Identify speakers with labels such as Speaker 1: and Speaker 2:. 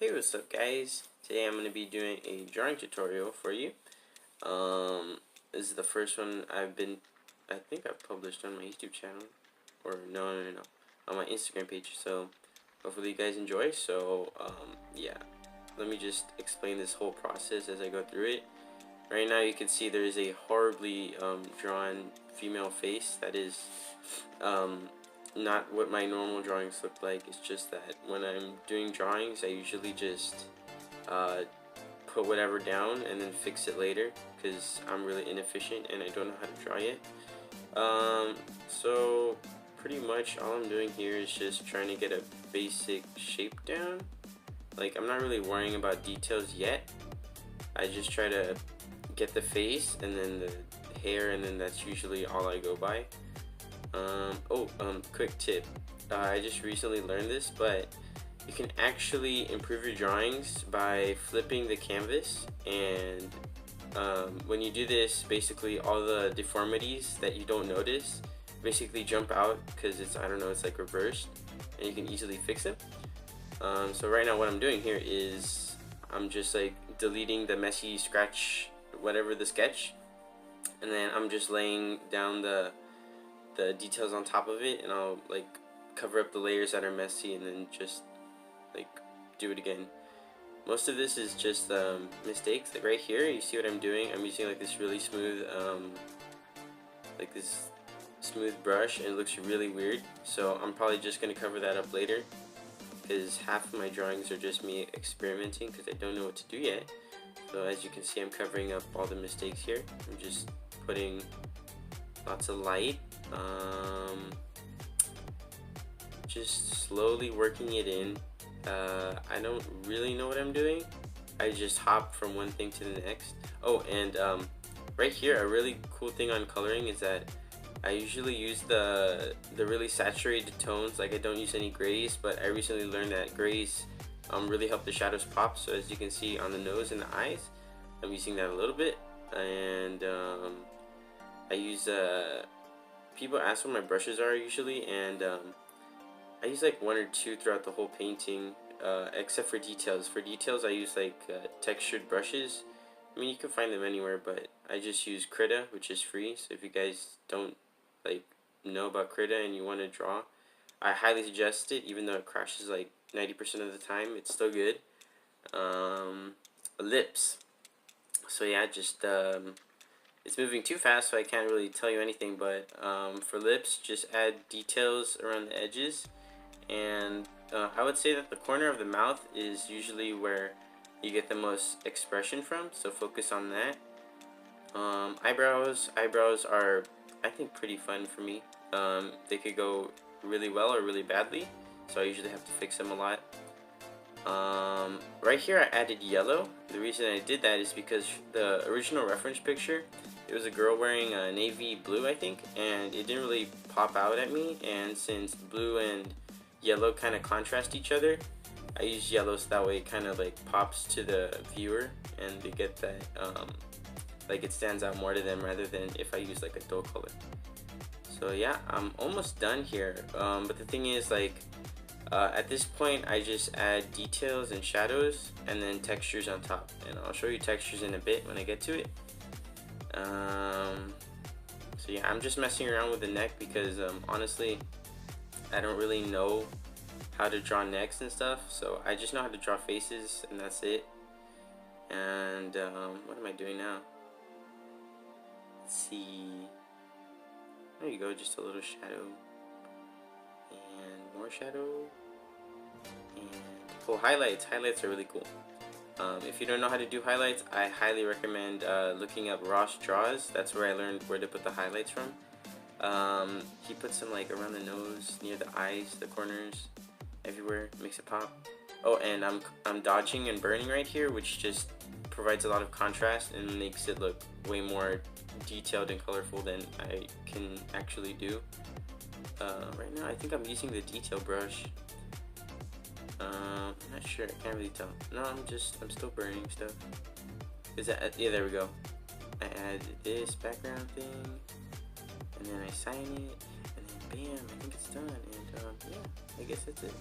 Speaker 1: Hey, what's up guys? Today I'm going to be doing a drawing tutorial for you. This is the first one I think I've published on my YouTube channel. Or no, on my Instagram page. So hopefully you guys enjoy. So yeah, let me just explain this whole process as I go through it. Right now you can see there is a horribly drawn female face that is not what my normal drawings look like. It's just that when I'm doing drawings I usually just put whatever down and then fix it later because I'm really inefficient and I don't know how to draw yet. So pretty much all I'm doing here is just trying to get a basic shape down. Like, I'm not really worrying about details yet. I just try to get the face and then the hair, and then that's usually all I go by. Quick tip. I just recently learned this, but you can actually improve your drawings by flipping the canvas, and when you do this, basically all the deformities that you don't notice basically jump out because it's like reversed, and you can easily fix it. So right now what I'm doing here is I'm just like deleting the messy scratch, whatever the sketch, and then I'm just laying down the details on top of it, and I'll like cover up the layers that are messy and then just like do it again. Most of this is just mistakes. Like right here, you see what I'm doing? I'm using like this really smooth brush, and it looks really weird. So I'm probably just gonna cover that up later because half of my drawings are just me experimenting because I don't know what to do yet. So as you can see, I'm covering up all the mistakes here. I'm just putting lots of light, just slowly working it in. I don't really know what I'm doing. I just hop from one thing to the next. Oh, and right here, a really cool thing on coloring is that I usually use the really saturated tones. Like, I don't use any grays, but I recently learned that grays really help the shadows pop. So as you can see on the nose and the eyes, I'm using that a little bit. And I use people ask what my brushes are usually, and I use like one or two throughout the whole painting, except for details. For details I use like textured brushes. I mean, you can find them anywhere, but I just use Krita, which is free. So if you guys don't like know about Krita and you want to draw, I highly suggest it. Even though it crashes like 90% of the time, it's still good. Lips. So yeah, just it's moving too fast, so I can't really tell you anything. But for lips, just add details around the edges, and I would say that the corner of the mouth is usually where you get the most expression from, so focus on that. Eyebrows are, I think, pretty fun for me. They could go really well or really badly, so I usually have to fix them a lot. Right here I added yellow. The reason I did that is because the original reference picture, it was a girl wearing a navy blue, I think, and it didn't really pop out at me, and since blue and yellow kind of contrast each other, I use yellow so that way it kind of like pops to the viewer and they get that like it stands out more to them rather than if I use like a dull color. So yeah, I'm almost done here, but the thing is, like, at this point I just add details and shadows and then textures on top, and I'll show you textures in a bit when I get to it. So yeah, I'm just messing around with the neck because honestly I don't really know how to draw necks and stuff, so I just know how to draw faces and that's it. And what am I doing now? Let's see, there you go, just a little shadow and more shadow. And oh, highlights are really cool. If you don't know how to do highlights, I highly recommend looking up Ross Draws. That's where I learned where to put the highlights from. He puts them like around the nose, near the eyes, the corners, everywhere, makes it pop. Oh, and I'm dodging and burning right here, which just provides a lot of contrast and makes it look way more detailed and colorful than I can actually do. Right now I think I'm using the detail brush. I'm not sure, I can't really tell. No, I'm still burning stuff. Yeah, there we go. I add this background thing, and then I sign it, and then bam, I think it's done. And yeah, I guess that's it.